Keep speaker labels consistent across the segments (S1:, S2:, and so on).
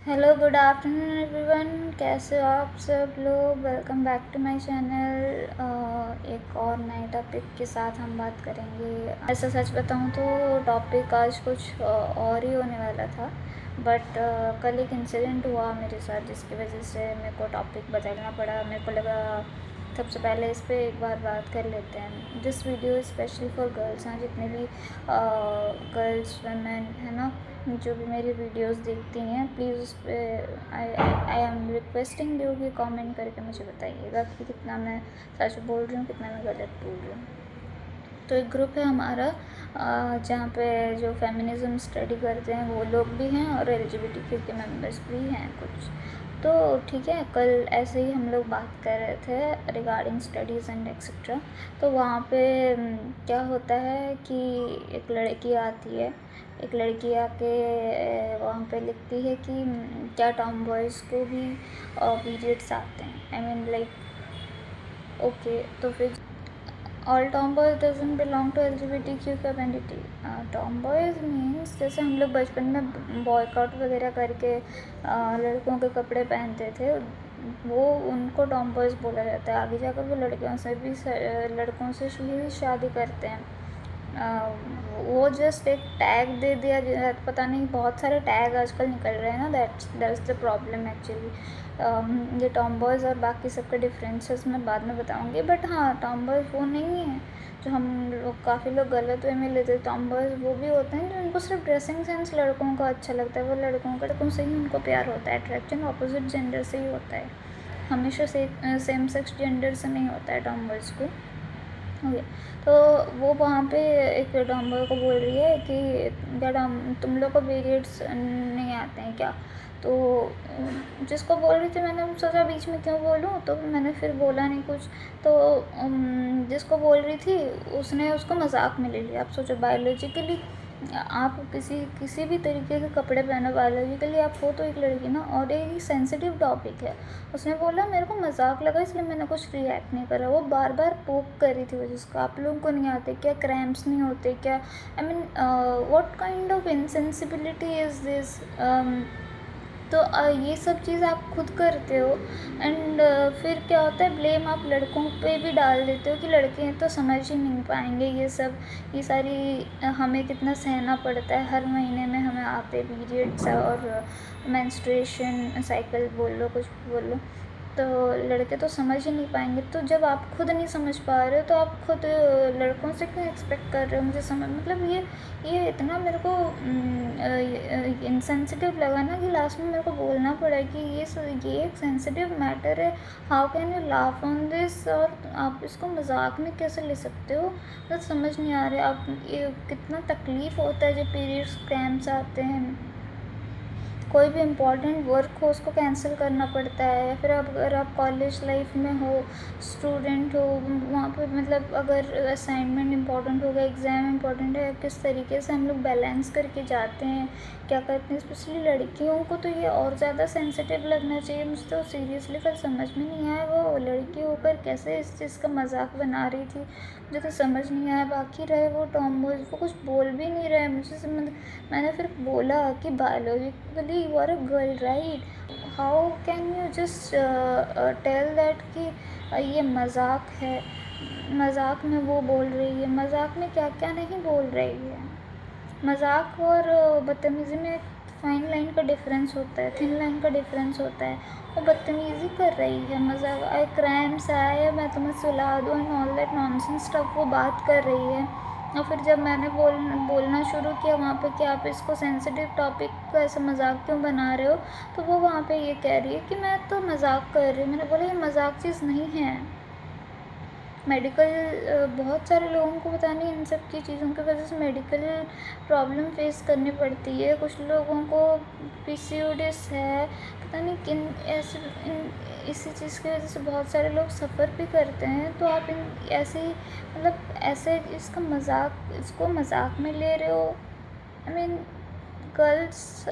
S1: Hello good afternoon everyone. कैसे हो आप सब लोग? Welcome back to my channel. एक और नए टॉपिक के साथ हम बात करेंगे। ऐसा सच बताऊं तो टॉपिक आज कुछ और ही होने वाला था, बट कल एक इंसिडेंट हुआ मेरे साथ जिसकी वजह से मेरे को टॉपिक बदलना पड़ा। मेरे को लगा सबसे पहले इस पर एक बार बात कर लेते हैं। This video specially for girls हैं, जितने भी गर्ल्स वमेन है ना, जो भी मेरी वीडियोस देखती हैं, प्लीज़ उस पर आई एम रिक्वेस्टिंग यू कि कमेंट करके मुझे बताइएगा कि कितना मैं सच बोल रही हूँ, कितना मैं गलत बोल रही हूँ। तो एक ग्रुप है हमारा जहाँ पे जो फेमिनिज़्म स्टडी करते हैं वो लोग भी हैं और एलजीबीटीक्यू के मेंबर्स भी हैं कुछ। तो ठीक है, कल ऐसे ही हम लोग बात कर रहे थे रिगार्डिंग स्टडीज़ एंड एक्सेट्रा। तो वहाँ पे क्या होता है कि एक लड़की आती है, एक लड़की आके वहाँ पे लिखती है कि क्या टॉम बॉयज़ को भी पीरियड्स आते हैं। आई मीन लाइक ओके, तो फिर all tomboys doesn't belong to LGBTQ community. Tomboys means जैसे हम लोग बचपन में बॉयकॉट वगैरह करके लड़कों के कपड़े पहनते थे, वो उनको टॉम बॉयज़ बोला जाता है। आगे जाकर वो लड़कियों से भी लड़कों से ही शादी करते हैं। वो जस्ट एक टैग दे दिया, पता नहीं, बहुत सारे टैग आजकल निकल रहे हैं ना, दैट्स द प्रॉब्लम एक्चुअली। ये टॉम बॉयज़ और बाकी सबके डिफरेंसेस मैं बाद में बताऊंगी, बट हाँ, टॉम बॉयज़ वो नहीं है जो हम लोग काफ़ी लोग गलत वे में लेते हैं। टॉम बॉयज़ वो भी होते हैं जो उनको सिर्फ ड्रेसिंग सेंस लड़कों का अच्छा लगता है, वो लड़कों से ही उनको प्यार होता है। अट्रैक्शन अपोजिट जेंडर से ही होता है, हमेशा सेम सेक्स जेंडर से नहीं होता है टॉम बॉयज़ को। ओके, तो वो वहाँ पे एक डॉम्बर को बोल रही है कि क्या तुम लोग को पीरियड्स नहीं आते हैं क्या? तो जिसको बोल रही थी, मैंने सोचा बीच में क्यों बोलूँ, तो मैंने फिर बोला नहीं कुछ। तो जिसको बोल रही थी उसने उसको मजाक में ले लिया। आप सोचो, बायोलॉजिकली आप किसी भी तरीके के कपड़े पहनो, बायोलॉजिकली आप हो तो एक लड़की ना, और एक सेंसिटिव टॉपिक है। उसने बोला मेरे को मजाक लगा इसलिए मैंने कुछ रिएक्ट नहीं करा। वो बार बार पोक कर रही थी वो, जिसको आप लोगों को नहीं आते क्या, क्रैम्प्स नहीं होते क्या? I mean what kind of insensibility is this? तो ये सब चीज़ आप खुद करते हो, एंड फिर क्या होता है, ब्लेम आप लड़कों पे भी डाल देते हो कि लड़के तो समझ ही नहीं पाएंगे ये सब, ये सारी हमें कितना सहना पड़ता है। हर महीने में हमें आते पीरियड्स और मेंस्ट्रुएशन साइकिल बोल लो, कुछ बोल लो, तो लड़के तो समझ ही नहीं पाएंगे। तो जब आप खुद नहीं समझ पा रहे हो तो आप खुद लड़कों से क्यों एक्सपेक्ट कर रहे हो मुझे समझ, मतलब ये इतना मेरे को इनसेंसिटिव लगा ना कि लास्ट में मेरे को बोलना पड़ा कि ये एक सेंसिटिव मैटर है। How can you laugh on this? और आप इसको मजाक में कैसे ले सकते हो? तो समझ नहीं आ रहा आप ये कितना तकलीफ़ होता है जब पीरियड्स क्रैम्प्स आते हैं। कोई भी इम्पॉर्टेंट वर्क हो उसको कैंसिल करना पड़ता है, या फिर अगर आप कॉलेज लाइफ में हो, स्टूडेंट हो, वहाँ पे मतलब अगर असाइनमेंट इम्पॉर्टेंट हो गया, एग्ज़ाम इम्पॉर्टेंट है, किस तरीके से हम लोग बैलेंस करके जाते हैं, क्या करते हैं। स्पेशली लड़कियों को तो ये और ज़्यादा सेंसिटिव लगना चाहिए। मुझे तो सीरियसली कल समझ में नहीं आया वो लड़की होकर कैसे इस चीज़ का मजाक बना रही थी, मुझे तो समझ नहीं आया। बाकी रहे वो टॉम बॉयज़, वो कुछ बोल भी नहीं रहे मुझे समझ। मैंने फिर बोला कि biologically you are a girl right, how can you just tell that कि ये मजाक है। मजाक में वो बोल रही है, मजाक में क्या क्या नहीं बोल रही है। मजाक और बदतमीज़ी में फाइन लाइन का डिफरेंस होता है, थिन लाइन का डिफरेंस होता है। वो बदतमीज़ी कर रही है, मजाक आई क्रैम्स आए, मैं तुम्हें सुला दूँ and all that nonsense stuff वो बात कर रही है। और फिर जब मैंने बोलना शुरू किया वहाँ पे कि आप इसको सेंसिटिव टॉपिक को ऐसे मजाक क्यों बना रहे हो, तो वो वहाँ पे ये कह रही है कि मैं तो मजाक कर रही हूँ। मैंने बोला ये मजाक चीज़ नहीं है। मेडिकल बहुत सारे लोगों को पता नहीं इन सब की चीज़ों की वजह से मेडिकल प्रॉब्लम फेस करनी पड़ती है। कुछ लोगों को पीसीओडिस है, पता नहीं किन ऐसे इसी चीज़ की वजह से बहुत सारे लोग सफ़र भी करते हैं। तो आप इन ऐसे ही मतलब ऐसे इसको मजाक में ले रहे हो। I mean girls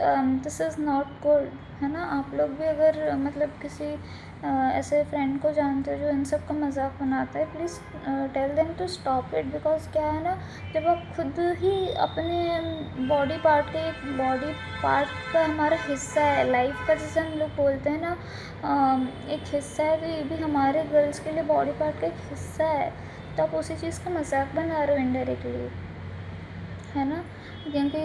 S1: this is not good, है ना। आप लोग भी अगर मतलब किसी ऐसे फ्रेंड को जानते हो जो इन सब का मजाक बनाता है, please tell them to stop it. Because क्या है ना, जब आप खुद ही अपने बॉडी पार्ट के, एक बॉडी पार्ट का हमारा हिस्सा है लाइफ का, जैसे हम लोग बोलते हैं ना एक हिस्सा है, तो ये भी हमारे गर्ल्स के लिए बॉडी पार्ट का एक हिस्सा है। तो आप उसी चीज़ का मजाक बना रहे हो इनडायरेक्टली, है ना। क्योंकि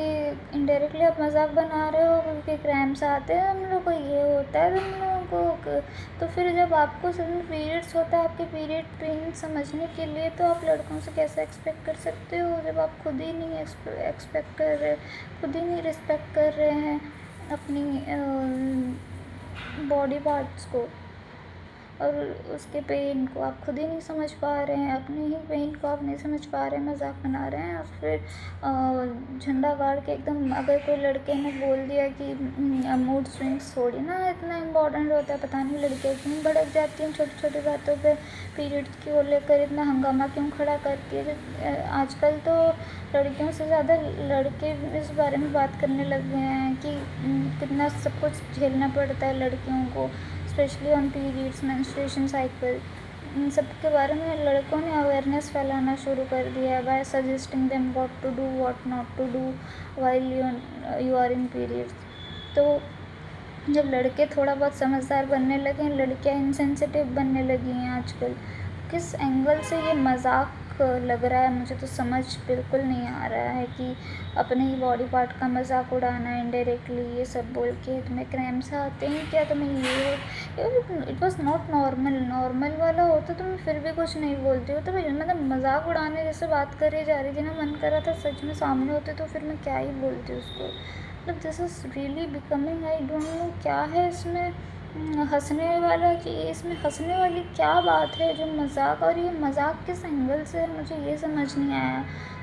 S1: इनडायरेक्टली आप मजाक बना रहे हो क्योंकि क्रैम्स आते हैं हम लोग को, ये होता है हम लोगों को। तो फिर जब आपको सडन पीरियड्स होता है, आपके पीरियड पेन समझने के लिए, तो आप लड़कों से कैसे एक्सपेक्ट कर सकते हो जब आप खुद ही नहीं एक्सपेक्ट कर रहे, खुद ही नहीं रिस्पेक्ट कर रहे हैं अपनी बॉडी पार्ट्स को, और उसके पेन को आप खुद ही नहीं समझ पा रहे हैं, अपने ही पेन को आप नहीं समझ पा रहे हैं, मजाक बना रहे हैं। और फिर झंडा गाड़ के एकदम, अगर कोई लड़के ने बोल दिया कि मूड स्विंग्स थोड़ी ना इतना इम्पोर्टेंट होता है, पता नहीं लड़कियाँ क्यों भड़क जाती हैं छोटी छोटी बातों पे, पीरियड्स को लेकर इतना हंगामा क्यों खड़ा करती है। आजकल तो लड़कियों से ज़्यादा लड़के इस बारे में बात करने लग गए हैं कि कितना सब कुछ झेलना पड़ता है लड़कियों को, specially on periods, menstruation cycle. इन सब के बारे में लड़कों ने अवेयरनेस फैलाना शुरू कर दिया है by suggesting them what to do, what not to do while you are in periods. तो जब लड़के थोड़ा बहुत समझदार बनने लगे हैं, लड़कियां इनसेंसिटिव बनने लगी हैं आजकल। किस एंगल से ये मजाक लग रहा है, मुझे तो समझ बिल्कुल नहीं आ रहा है कि अपने ही बॉडी पार्ट का मजाक उड़ाना इनडायरेक्टली, ये सब बोल के तुम्हें क्रैम्स आते हैं क्या, तुम्हें ये इट वॉज नॉट नॉर्मल वाला होता तो मैं फिर भी कुछ नहीं बोलती हो। तो मतलब मजाक उड़ाने जैसे बात करी जा रही थी ना, मन कर रहा था सच में सामने होते तो फिर मैं क्या ही बोलती उसको। मतलब this is really becoming, I don't know क्या है इसमें हंसने वाला, कि इसमें हंसने वाली क्या बात है जो मजाक, और ये मजाक किस एंगल से है मुझे ये समझ नहीं आया।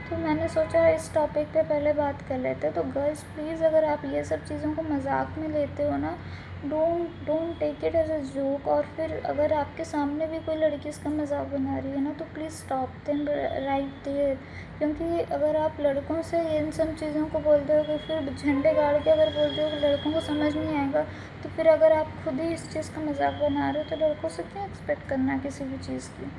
S1: तो मैंने सोचा इस टॉपिक पे पहले बात कर लेते। तो गर्ल्स प्लीज़, अगर आप ये सब चीज़ों को मजाक में लेते हो ना, don't take it as a joke. और फिर अगर आपके सामने भी कोई लड़की इसका मजाक बना रही है ना, तो please stop them right there. क्योंकि अगर आप लड़कों से इन सब चीज़ों को बोलते हो, कि फिर झंडे गाड़ के अगर बोलते हो कि लड़कों को समझ नहीं आएगा, तो फिर अगर आप खुद ही इस चीज़ का मजाक बना रहे हो, तो लड़कों से क्यों एक्सपेक्ट करना किसी भी चीज़ की।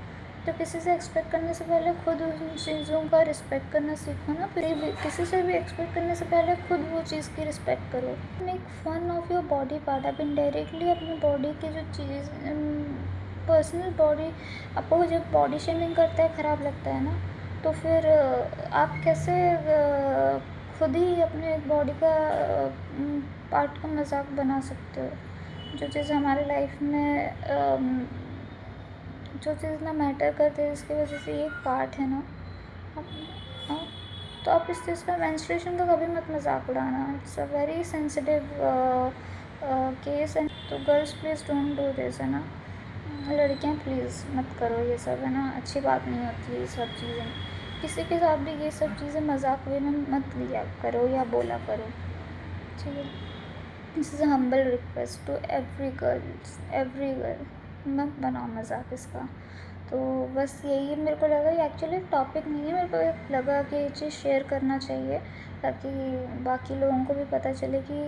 S1: तो किसी से एक्सपेक्ट करने से पहले खुद उन चीज़ों का रिस्पेक्ट करना सीखो ना। फिर भी किसी से भी एक्सपेक्ट करने से पहले खुद वो चीज़ की रिस्पेक्ट करो। Make fun of your body part. आप इनडायरेक्टली अपनी बॉडी की जो चीज़, पर्सनल बॉडी, आपको जब बॉडी शेमिंग करता है, ख़राब लगता है ना, तो फिर आप कैसे खुद ही अपने बॉडी का पार्ट का मजाक बना सकते हो। जो चीज़ हमारे लाइफ में जो चीज़ ना मैटर करती है, जिसकी वजह से ये एक पार्ट है ना, हाँ, तो आप इस चीज़ का, मेंस्ट्रुएशन का कभी मत मजाक उड़ाना। It's a very sensitive case है। तो girls please don't do this, है ना। लड़कियां प्लीज़ मत करो ये सब, है ना। अच्छी बात नहीं होती ये सब चीज़ें, किसी के साथ भी ये सब चीज़ें मजाक वे में मत लिया करो या बोला करो, ठीक है। This is a humble request to every girl, मत बनाओ मजाक इसका। तो बस यही मेरे को लगा, ये एक्चुअली टॉपिक नहीं है, मेरे को लगा कि ये चीज़ शेयर करना चाहिए, ताकि बाकी लोगों को भी पता चले कि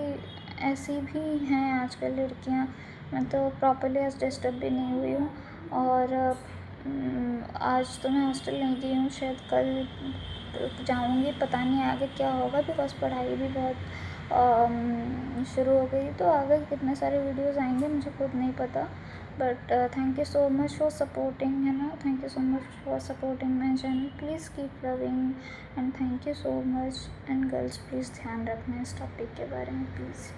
S1: ऐसी भी हैं आजकल लड़कियां। मैं तो प्रॉपरली आज डिस्टर्ब भी नहीं हुई हूँ, और आज तो मैं हॉस्टल नहीं गई हूँ, शायद कल जाऊँगी, पता नहीं आगे क्या होगा, बिकॉज पढ़ाई भी बहुत शुरू हो गई। तो आगे कितने सारे वीडियोस आएंगे मुझे खुद नहीं पता, but thank you so much for supporting, है ना। Thank you so much for supporting my channel, please keep loving and thank you so much. And girls please ध्यान रखना इस टॉपिक के बारे में, प्लीज़।